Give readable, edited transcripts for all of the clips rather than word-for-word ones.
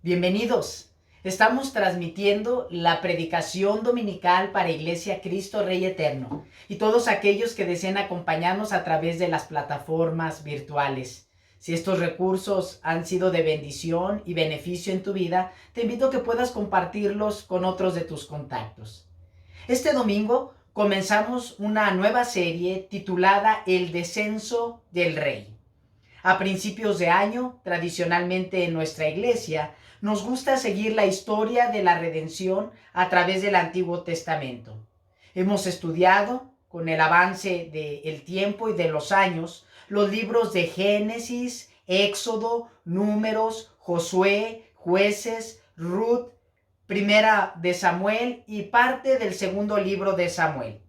Bienvenidos. Estamos transmitiendo la predicación dominical para Iglesia Cristo Rey Eterno y todos aquellos que deseen acompañarnos a través de las plataformas virtuales. Si estos recursos han sido de bendición y beneficio en tu vida, te invito a que puedas compartirlos con otros de tus contactos. Este domingo comenzamos una nueva serie titulada El Descenso del Rey. A principios de año, tradicionalmente en nuestra iglesia, nos gusta seguir la historia de la redención a través del Antiguo Testamento. Hemos estudiado, con el avance del tiempo y de los años, los libros de Génesis, Éxodo, Números, Josué, Jueces, Ruth, Primera de Samuel y parte del segundo libro de Samuel.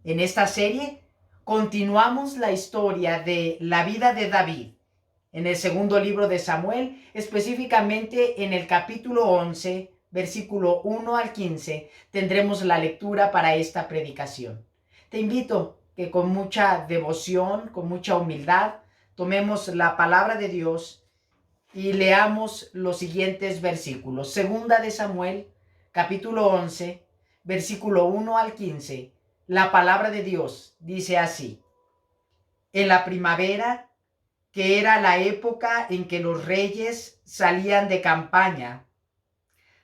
En esta serie continuamos la historia de la vida de David. En el segundo libro de Samuel, específicamente en el capítulo 11, versículo 1 al 15, tendremos la lectura para esta predicación. Te invito que con mucha devoción, con mucha humildad, tomemos la palabra de Dios y leamos los siguientes versículos. Segunda de Samuel, capítulo 11, versículo 1 al 15. La palabra de Dios dice así: En la primavera, que era la época en que los reyes salían de campaña,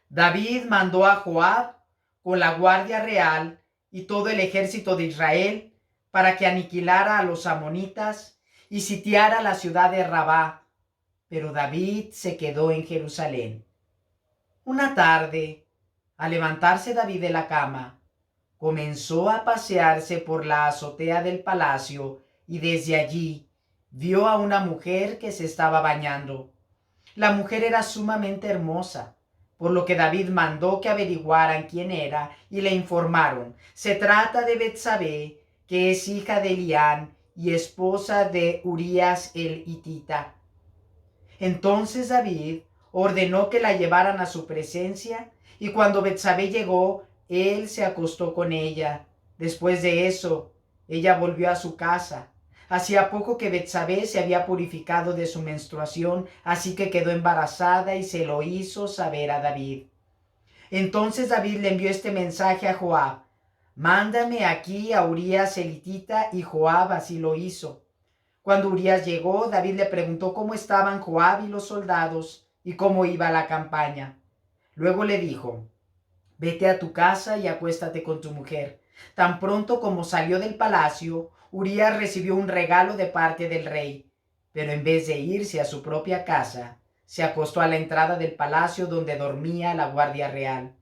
David mandó a Joab con la guardia real y todo el ejército de Israel para que aniquilara a los amonitas y sitiara la ciudad de Rabá, pero David se quedó en Jerusalén. Una tarde, al levantarse David de la cama, comenzó a pasearse por la azotea del palacio y desde allí vio a una mujer que se estaba bañando. La mujer era sumamente hermosa, por lo que David mandó que averiguaran quién era y le informaron: se trata de Betsabé, que es hija de Elián y esposa de Urías el hitita. Entonces David ordenó que la llevaran a su presencia y cuando Betsabé llegó, él se acostó con ella. Después de eso, ella volvió a su casa. Hacía poco que Betsabé se había purificado de su menstruación, así que quedó embarazada y se lo hizo saber a David. Entonces David le envió este mensaje a Joab: mándame aquí a Urías el hitita, y Joab así lo hizo. Cuando Urías llegó, David le preguntó cómo estaban Joab y los soldados y cómo iba la campaña. Luego le dijo: vete a tu casa y acuéstate con tu mujer. Tan pronto como salió del palacio, Urías recibió un regalo de parte del rey, pero en vez de irse a su propia casa, se acostó a la entrada del palacio donde dormía la guardia real.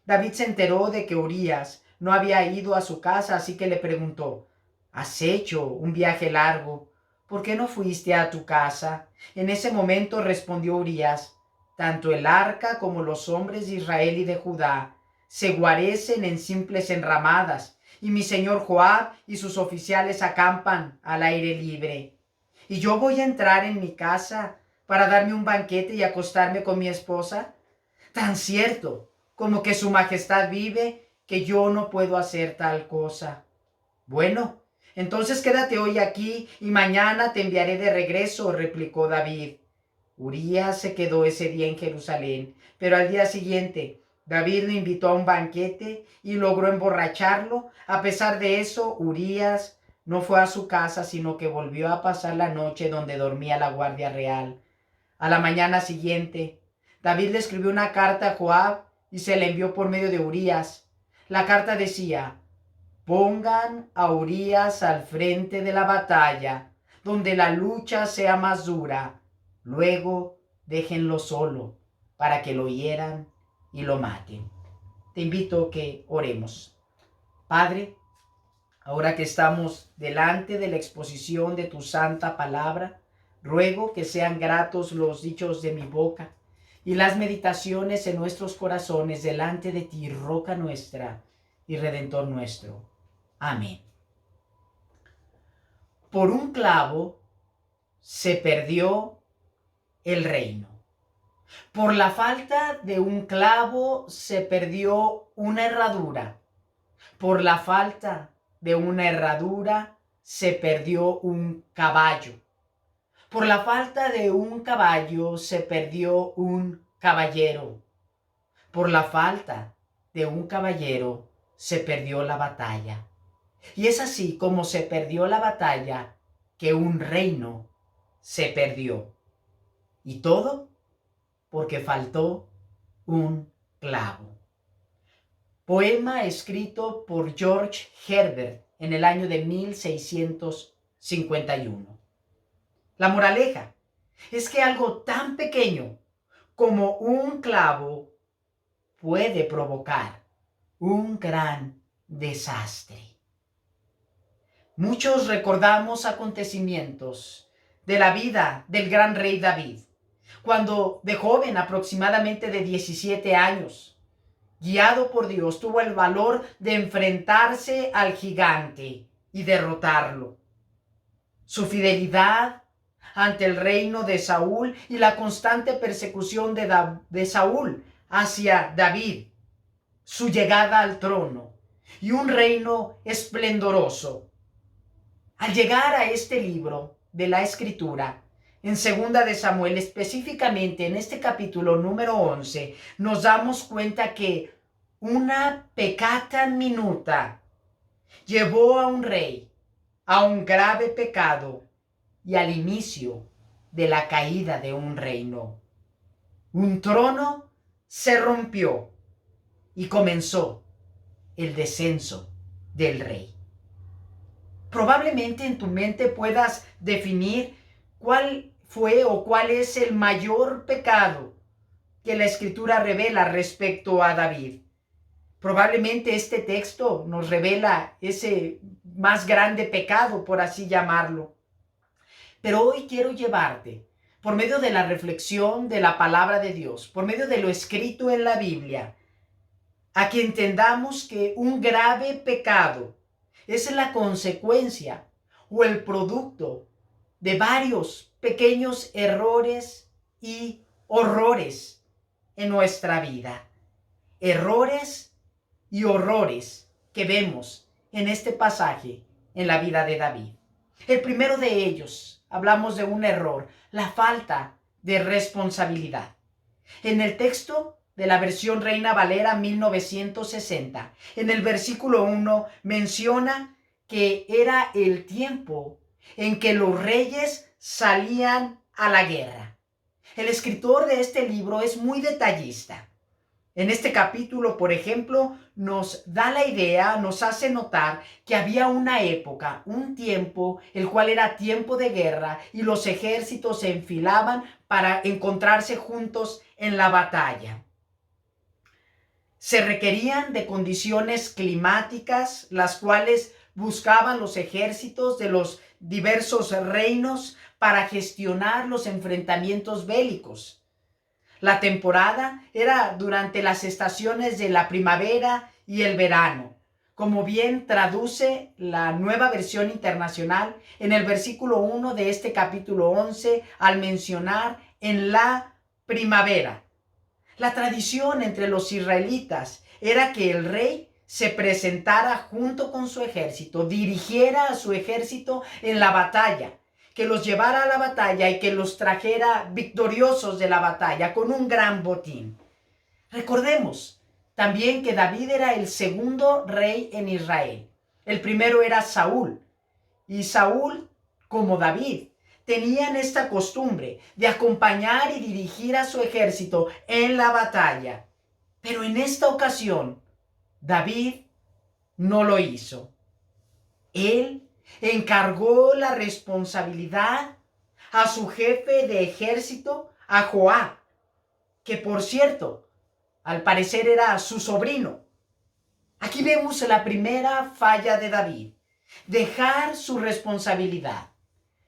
David se enteró de que Urías no había ido a su casa, así que le preguntó: ¿has hecho un viaje largo? ¿Por qué no fuiste a tu casa? En ese momento respondió Urías: tanto el arca como los hombres de Israel y de Judá se guarecen en simples enramadas, y mi señor Joab y sus oficiales acampan al aire libre. ¿Y yo voy a entrar en mi casa para darme un banquete y acostarme con mi esposa? Tan cierto como que su majestad vive, que yo no puedo hacer tal cosa. Bueno, entonces quédate hoy aquí y mañana te enviaré de regreso, replicó David. Urías se quedó ese día en Jerusalén, pero al día siguiente David lo invitó a un banquete y logró emborracharlo. A pesar de eso, Urías no fue a su casa, sino que volvió a pasar la noche donde dormía la guardia real. A la mañana siguiente, David le escribió una carta a Joab y se la envió por medio de Urías. La carta decía: pongan a Urías al frente de la batalla, donde la lucha sea más dura. Luego déjenlo solo para que lo hieran y lo maten. Te invito a que oremos. Padre, ahora que estamos delante de la exposición de tu santa palabra, ruego que sean gratos los dichos de mi boca y las meditaciones en nuestros corazones delante de ti, roca nuestra y redentor nuestro. Amén. Por un clavo se perdió el reino. Por la falta de un clavo se perdió una herradura. Por la falta de una herradura se perdió un caballo. Por la falta de un caballo se perdió un caballero. Por la falta de un caballero se perdió la batalla. Y es así como se perdió la batalla que un reino se perdió. Y todo porque faltó un clavo. Poema escrito por George Herbert en el año de 1651. La moraleja es que algo tan pequeño como un clavo puede provocar un gran desastre. Muchos recordamos acontecimientos de la vida del gran rey David, cuando de joven, aproximadamente de 17 años, guiado por Dios, tuvo el valor de enfrentarse al gigante y derrotarlo. Su fidelidad ante el reino de Saúl y la constante persecución de Saúl hacia David, su llegada al trono y un reino esplendoroso. Al llegar a este libro de la Escritura, en 2 de Samuel, específicamente en este capítulo número 11, nos damos cuenta que una peccata minuta llevó a un rey a un grave pecado y al inicio de la caída de un reino. Un trono se rompió y comenzó el descenso del rey. Probablemente en tu mente puedas definir cuál fue o cuál es el mayor pecado que la Escritura revela respecto a David. Probablemente este texto nos revela ese más grande pecado, por así llamarlo. Pero hoy quiero llevarte, por medio de la reflexión de la palabra de Dios, por medio de lo escrito en la Biblia, a que entendamos que un grave pecado es la consecuencia o el producto de varios pequeños errores y horrores en nuestra vida. Errores y horrores que vemos en este pasaje en la vida de David. El primero de ellos, hablamos de un error, la falta de responsabilidad. En el texto de la versión Reina Valera 1960, en el versículo 1 menciona que era el tiempo en que los reyes salían a la guerra. El escritor de este libro es muy detallista. En este capítulo, por ejemplo, nos da la idea, nos hace notar que había una época, un tiempo, el cual era tiempo de guerra y los ejércitos se enfilaban para encontrarse juntos en la batalla. Se requerían de condiciones climáticas, las cuales buscaban los ejércitos de los diversos reinos para gestionar los enfrentamientos bélicos. La temporada era durante las estaciones de la primavera y el verano, como bien traduce la Nueva Versión Internacional en el versículo 1 de este capítulo 11 al mencionar en la primavera. La tradición entre los israelitas era que el rey se presentara junto con su ejército, dirigiera a su ejército en la batalla, que los llevara a la batalla y que los trajera victoriosos de la batalla con un gran botín. Recordemos también que David era el segundo rey en Israel. El primero era Saúl. Y Saúl, como David, tenían esta costumbre de acompañar y dirigir a su ejército en la batalla. Pero en esta ocasión, David no lo hizo. Él encargó la responsabilidad a su jefe de ejército, a Joab, que por cierto, al parecer era su sobrino. Aquí vemos la primera falla de David: dejar su responsabilidad,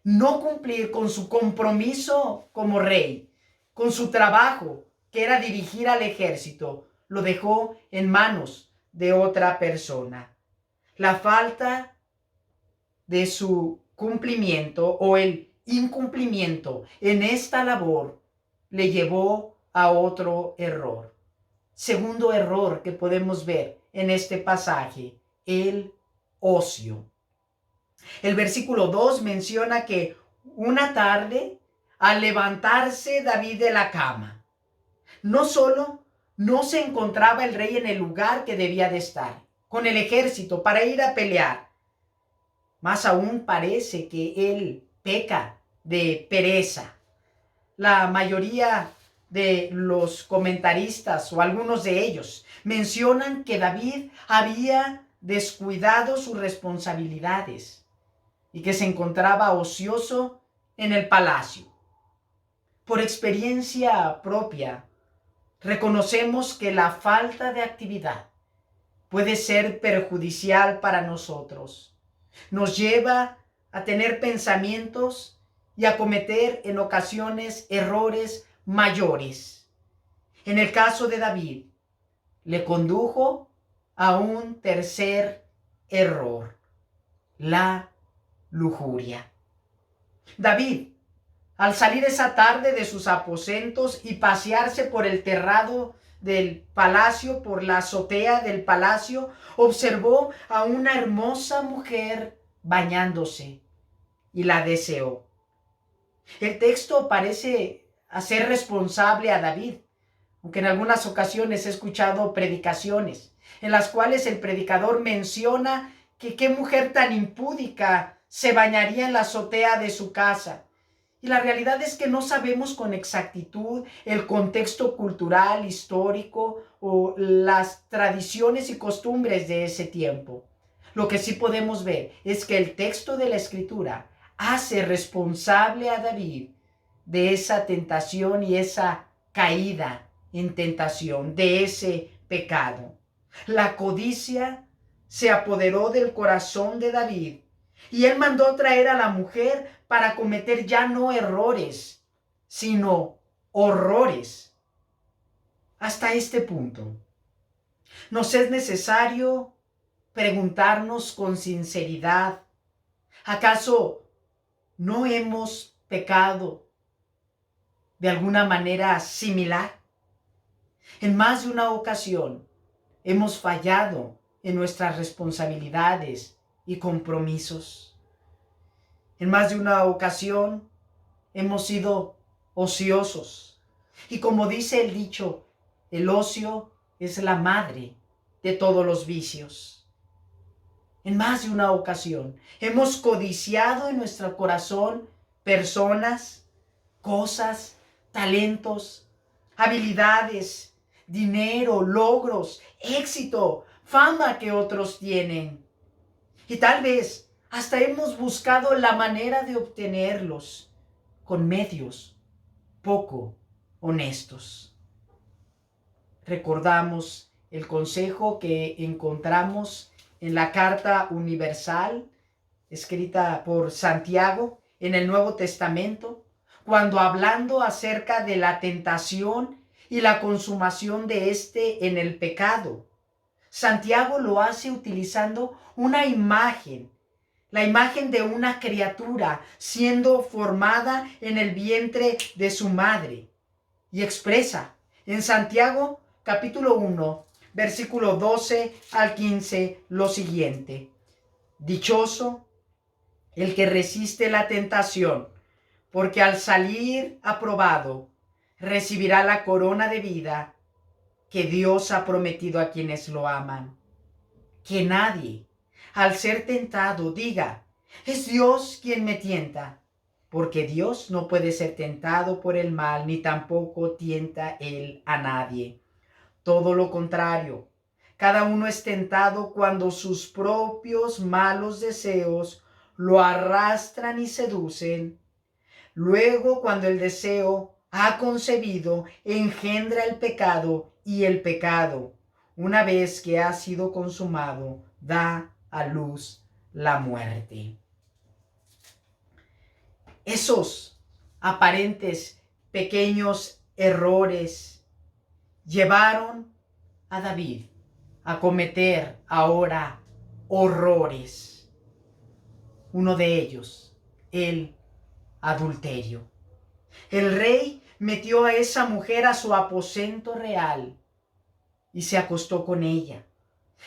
no cumplir con su compromiso como rey, con su trabajo, que era dirigir al ejército, lo dejó en manos de otra persona. La falta de su cumplimiento o el incumplimiento en esta labor le llevó a otro error. Segundo error que podemos ver en este pasaje: el ocio. El versículo 2 menciona que una tarde, al levantarse David de la cama, No solo no se encontraba el rey en el lugar que debía de estar, con el ejército para ir a pelear, más aún parece que él peca de pereza. La mayoría de los comentaristas o algunos de ellos mencionan que David había descuidado sus responsabilidades y que se encontraba ocioso en el palacio. Por experiencia propia, reconocemos que la falta de actividad puede ser perjudicial para nosotros. Nos lleva a tener pensamientos y a cometer en ocasiones errores mayores. En el caso de David, le condujo a un tercer error, la lujuria. David, al salir esa tarde de sus aposentos y pasearse por el terrado del palacio, por la azotea del palacio, observó a una hermosa mujer bañándose y la deseó. El texto parece hacer responsable a David, aunque en algunas ocasiones he escuchado predicaciones en las cuales el predicador menciona que qué mujer tan impúdica se bañaría en la azotea de su casa. Y la realidad es que no sabemos con exactitud el contexto cultural, histórico o las tradiciones y costumbres de ese tiempo. Lo que sí podemos ver es que el texto de la Escritura hace responsable a David de esa tentación y esa caída en tentación, de ese pecado. La codicia se apoderó del corazón de David y él mandó traer a la mujer para cometer ya no errores, sino horrores. Hasta este punto, nos es necesario preguntarnos con sinceridad, ¿acaso no hemos pecado de alguna manera similar? En más de una ocasión hemos fallado en nuestras responsabilidades y compromisos. En más de una ocasión hemos sido ociosos. Y como dice el dicho, el ocio es la madre de todos los vicios. En más de una ocasión hemos codiciado en nuestro corazón personas, cosas, talentos, habilidades, dinero, logros, éxito, fama que otros tienen. Y tal vez hasta hemos buscado la manera de obtenerlos con medios poco honestos. Recordamos el consejo que encontramos en la Carta Universal escrita por Santiago en el Nuevo Testamento, cuando hablando acerca de la tentación y la consumación de éste en el pecado, Santiago lo hace utilizando una imagen, la imagen de una criatura siendo formada en el vientre de su madre, y expresa en Santiago capítulo 1, versículo 12 al 15 lo siguiente: dichoso el que resiste la tentación, porque al salir aprobado recibirá la corona de vida que Dios ha prometido a quienes lo aman. Que nadie, al ser tentado, diga, es Dios quien me tienta, porque Dios no puede ser tentado por el mal, ni tampoco tienta él a nadie. Todo lo contrario, cada uno es tentado cuando sus propios malos deseos lo arrastran y seducen. Luego, cuando el deseo ha concebido, engendra el pecado, y el pecado, una vez que ha sido consumado, da a luz la muerte. Esos aparentes pequeños errores llevaron a David a cometer ahora horrores. Uno de ellos, el adulterio. El rey metió a esa mujer a su aposento real y se acostó con ella.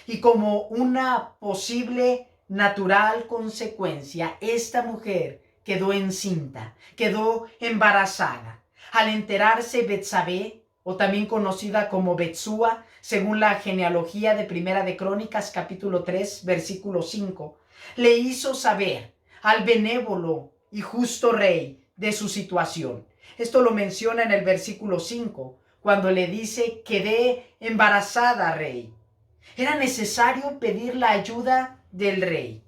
Y como una posible natural consecuencia, esta mujer quedó encinta, quedó embarazada. Al enterarse Betsabé, o también conocida como Betsúa, según la genealogía de Primera de Crónicas, capítulo 3, versículo 5, le hizo saber al benévolo y justo rey de su situación. Esto lo menciona en el versículo 5, cuando le dice: quedé embarazada, rey. Era necesario pedir la ayuda del rey,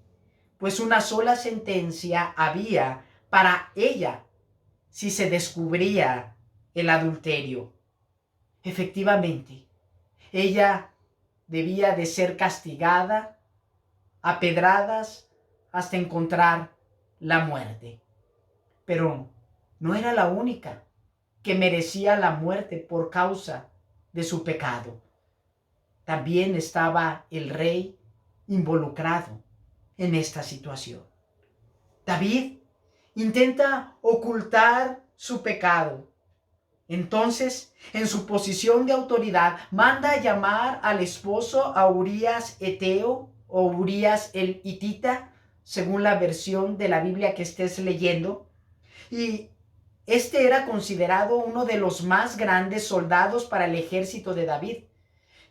pues una sola sentencia había para ella si se descubría el adulterio. Efectivamente, ella debía de ser castigada a pedradas hasta encontrar la muerte. Pero no era la única que merecía la muerte por causa de su pecado. También estaba el rey involucrado en esta situación. David intenta ocultar su pecado. Entonces, en su posición de autoridad, manda a llamar al esposo, a Urías Eteo o Urías el Hitita, según la versión de la Biblia que estés leyendo. Y este era considerado uno de los más grandes soldados para el ejército de David.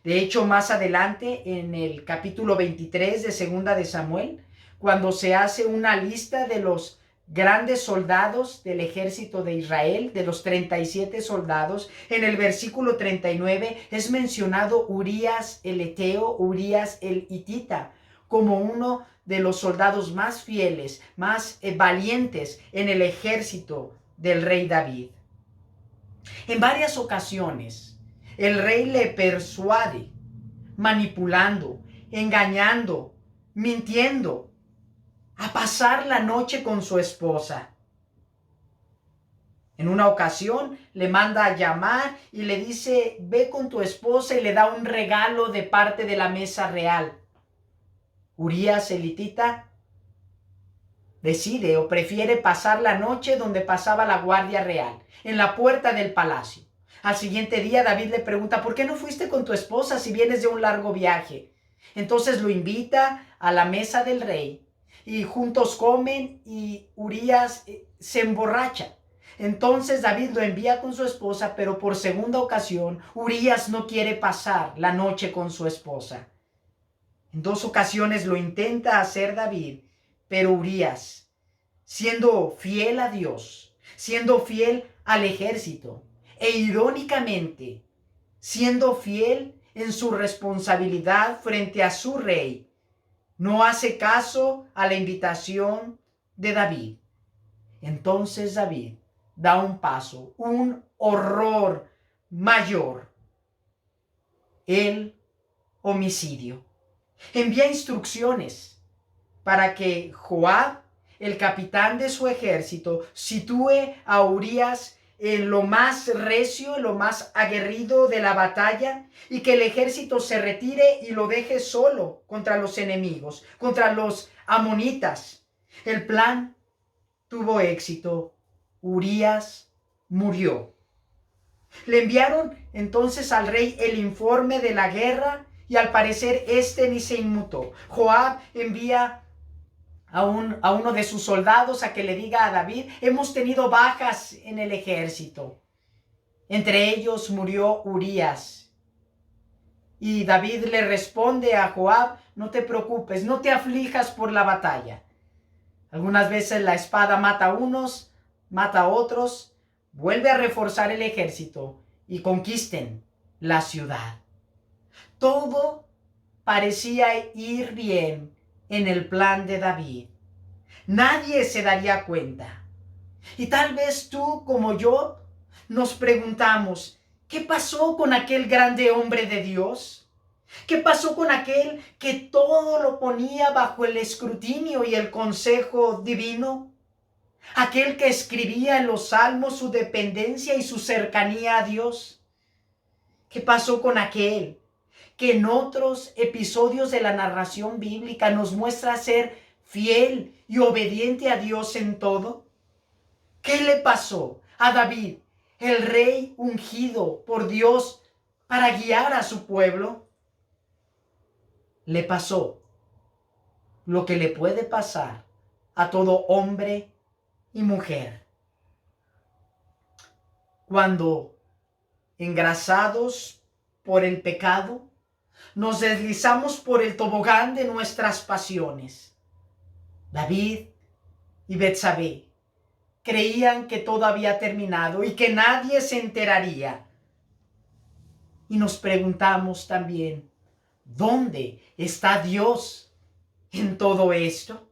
De hecho, más adelante, en el capítulo 23 de Segunda de Samuel, cuando se hace una lista de los grandes soldados del ejército de Israel, de los 37 soldados, en el versículo 39 es mencionado Urías el Eteo, Urías el Hitita, como uno de los soldados más fieles, más valientes en el ejército del rey David. En varias ocasiones, el rey le persuade, manipulando, engañando, mintiendo, a pasar la noche con su esposa. En una ocasión le manda a llamar y le dice: ve con tu esposa, y le da un regalo de parte de la mesa real. Urías el Hitita decide o prefiere pasar la noche donde pasaba la guardia real, en la puerta del palacio. Al siguiente día David le pregunta: ¿por qué no fuiste con tu esposa si vienes de un largo viaje? Entonces lo invita a la mesa del rey y juntos comen, y Urías se emborracha. Entonces David lo envía con su esposa, pero por segunda ocasión Urías no quiere pasar la noche con su esposa. En 2 ocasiones lo intenta hacer David, pero Urías, siendo fiel a Dios, siendo fiel al ejército e irónicamente siendo fiel en su responsabilidad frente a su rey, no hace caso a la invitación de David. Entonces David da un paso, un horror mayor: el homicidio. Envía instrucciones para que Joab, el capitán de su ejército, sitúe a Urías en lo más recio, en lo más aguerrido de la batalla, y que el ejército se retire y lo deje solo contra los enemigos, contra los amonitas. El plan tuvo éxito. Urías murió. Le enviaron entonces al rey el informe de la guerra, y al parecer este ni se inmutó. Joab envía a uno de sus soldados a que le diga a David: hemos tenido bajas en el ejército. Entre ellos murió Urías. Y David le responde a Joab: no te preocupes, no te aflijas por la batalla. Algunas veces la espada mata a unos, mata a otros. Vuelve a reforzar el ejército y conquisten la ciudad. Todo parecía ir bien en el plan de David. Nadie se daría cuenta. Y tal vez tú, como yo, nos preguntamos: ¿qué pasó con aquel grande hombre de Dios? ¿Qué pasó con aquel que todo lo ponía bajo el escrutinio y el consejo divino? Aquel que escribía en los salmos su dependencia y su cercanía a Dios. ¿Qué pasó con aquel que en otros episodios de la narración bíblica nos muestra ser fiel y obediente a Dios en todo? ¿Qué le pasó a David, el rey ungido por Dios para guiar a su pueblo? Le pasó lo que le puede pasar a todo hombre y mujer. Cuando engrasados por el pecado, nos deslizamos por el tobogán de nuestras pasiones. David y Betsabé creían que todo había terminado y que nadie se enteraría. Y nos preguntamos también, ¿dónde está Dios en todo esto?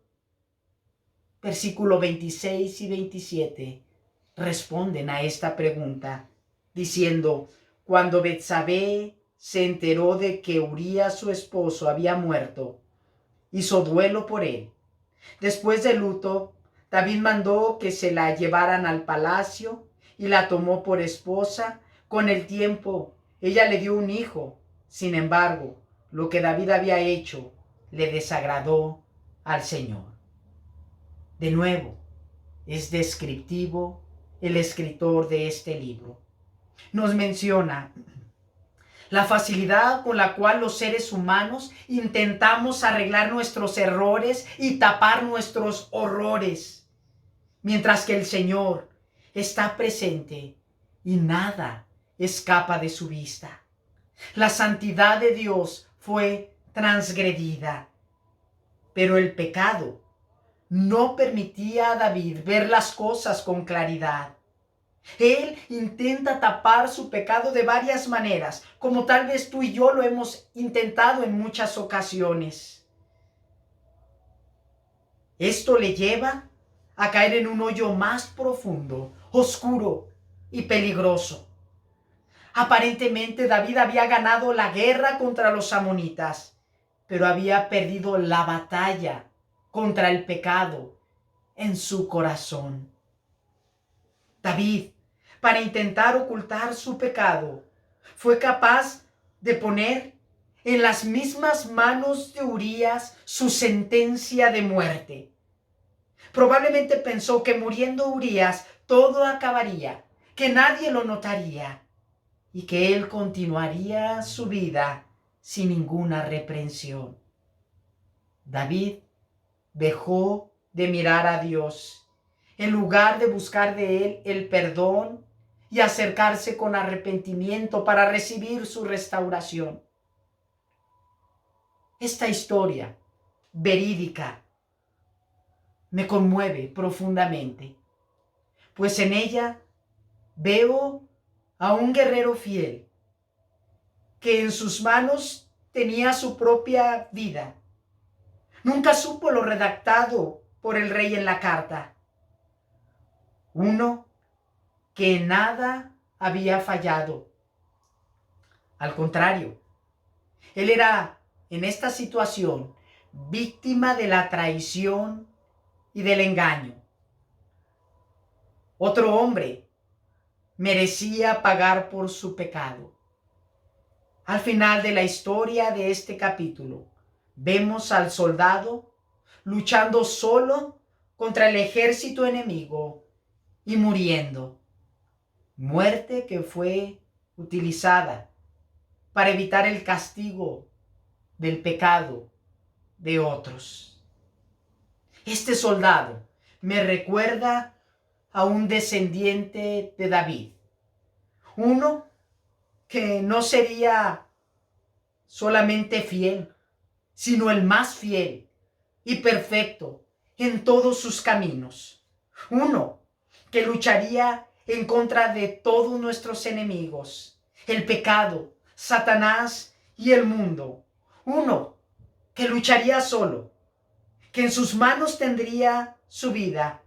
Versículo 26 y 27 responden a esta pregunta, diciendo, cuando Betsabé se enteró de que Urías, su esposo, había muerto, hizo duelo por él. Después del luto, David mandó que se la llevaran al palacio y la tomó por esposa. Con el tiempo, ella le dio un hijo. Sin embargo, lo que David había hecho le desagradó al Señor. De nuevo, es descriptivo el escritor de este libro. Nos menciona la facilidad con la cual los seres humanos intentamos arreglar nuestros errores y tapar nuestros horrores, mientras que el Señor está presente y nada escapa de su vista. La santidad de Dios fue transgredida, pero el pecado no permitía a David ver las cosas con claridad. Él intenta tapar su pecado de varias maneras, como tal vez tú y yo lo hemos intentado en muchas ocasiones. Esto le lleva a caer en un hoyo más profundo, oscuro y peligroso. Aparentemente David había ganado la guerra contra los amonitas, pero había perdido la batalla contra el pecado en su corazón. David, para intentar ocultar su pecado, fue capaz de poner en las mismas manos de Urías su sentencia de muerte. Probablemente pensó que muriendo Urías todo acabaría, que nadie lo notaría y que él continuaría su vida sin ninguna reprensión. David dejó de mirar a Dios en lugar de buscar de él el perdón y acercarse con arrepentimiento para recibir su restauración. Esta historia verídica me conmueve profundamente, pues en ella veo a un guerrero fiel que en sus manos tenía su propia vida. Nunca supo lo redactado por el rey en la carta. Uno que en nada había fallado. Al contrario, él era en esta situación víctima de la traición y del engaño. Otro hombre merecía pagar por su pecado. Al final de la historia de este capítulo, vemos al soldado luchando solo contra el ejército enemigo y muriendo. Muerte que fue utilizada para evitar el castigo del pecado de otros. Este soldado me recuerda a un descendiente de David, uno que no sería solamente fiel, sino el más fiel y perfecto en todos sus caminos, uno que lucharía en contra de todos nuestros enemigos, el pecado, Satanás y el mundo, uno que lucharía solo, que en sus manos tendría su vida,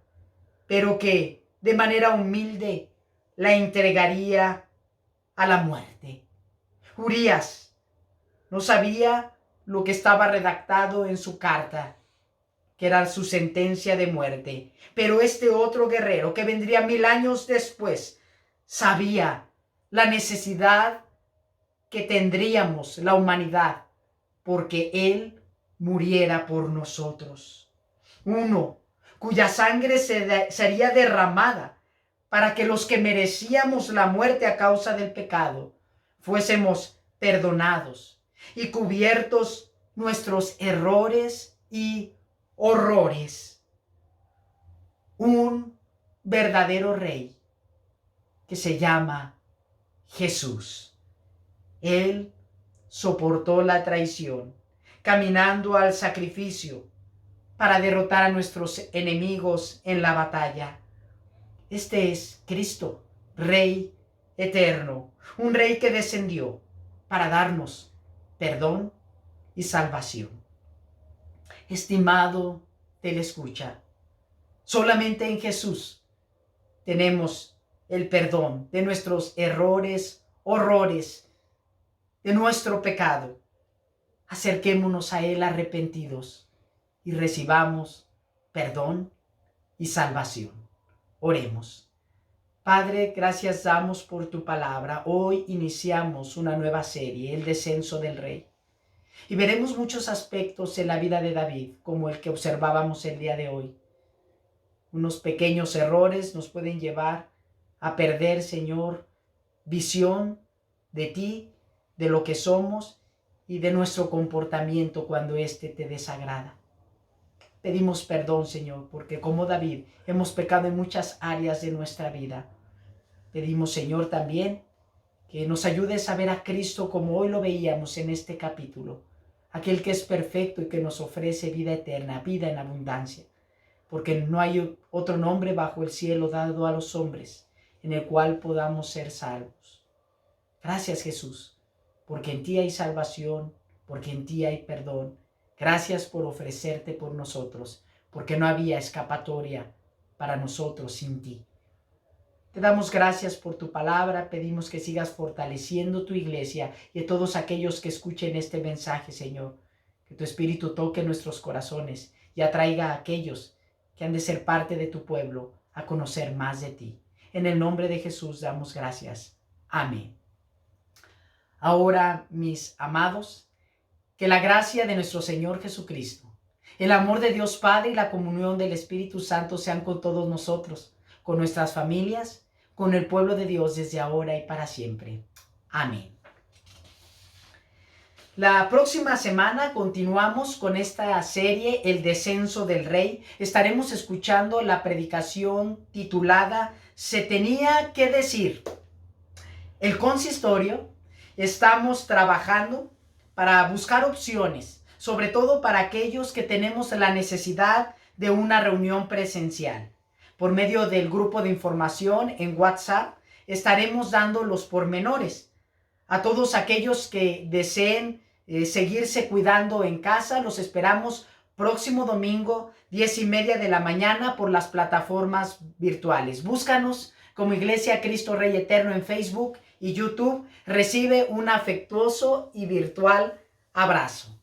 pero que de manera humilde la entregaría a la muerte. Urías no sabía lo que estaba redactado en su carta, que era su sentencia de muerte, pero este otro guerrero que vendría 1000 años después sabía la necesidad que tendríamos la humanidad porque él muriera por nosotros. Uno cuya sangre sería derramada para que los que merecíamos la muerte a causa del pecado fuésemos perdonados y cubiertos nuestros errores y horrores. Un verdadero rey que se llama Jesús. Él soportó la traición, caminando al sacrificio para derrotar a nuestros enemigos en la batalla. Este es Cristo, Rey eterno, un Rey que descendió para darnos perdón y salvación. Estimado telescucha, solamente en Jesús tenemos el perdón de nuestros errores, horrores, de nuestro pecado. Acerquémonos a Él arrepentidos y recibamos perdón y salvación. Oremos. Padre, gracias damos por tu palabra. Hoy iniciamos una nueva serie, el descenso del Rey. Y veremos muchos aspectos en la vida de David, como el que observábamos el día de hoy. Unos pequeños errores nos pueden llevar a perder, Señor, visión de ti, de lo que somos y de nuestro comportamiento cuando éste te desagrada. Pedimos perdón, Señor, porque como David hemos pecado en muchas áreas de nuestra vida. Pedimos, Señor, también que nos ayudes a ver a Cristo como hoy lo veíamos en este capítulo, aquel que es perfecto y que nos ofrece vida eterna, vida en abundancia, porque no hay otro nombre bajo el cielo dado a los hombres en el cual podamos ser salvos. Gracias, Jesús, porque en ti hay salvación, porque en ti hay perdón. Gracias por ofrecerte por nosotros, porque no había escapatoria para nosotros sin ti. Te damos gracias por tu palabra, pedimos que sigas fortaleciendo tu iglesia y a todos aquellos que escuchen este mensaje, Señor. Que tu Espíritu toque nuestros corazones y atraiga a aquellos que han de ser parte de tu pueblo a conocer más de ti. En el nombre de Jesús damos gracias. Amén. Ahora, mis amados, que la gracia de nuestro Señor Jesucristo, el amor de Dios Padre y la comunión del Espíritu Santo sean con todos nosotros, con nuestras familias, con el pueblo de Dios desde ahora y para siempre. Amén. La próxima semana continuamos con esta serie, El descenso del Rey. Estaremos escuchando la predicación titulada Se tenía que decir. El consistorio, estamos trabajando para buscar opciones, sobre todo para aquellos que tenemos la necesidad de una reunión presencial. Por medio del grupo de información en WhatsApp estaremos dando los pormenores. A todos aquellos que deseen seguirse cuidando en casa, los esperamos próximo domingo, 10:30 de la mañana por las plataformas virtuales. Búscanos como Iglesia Cristo Rey Eterno en Facebook y YouTube. Recibe un afectuoso y virtual abrazo.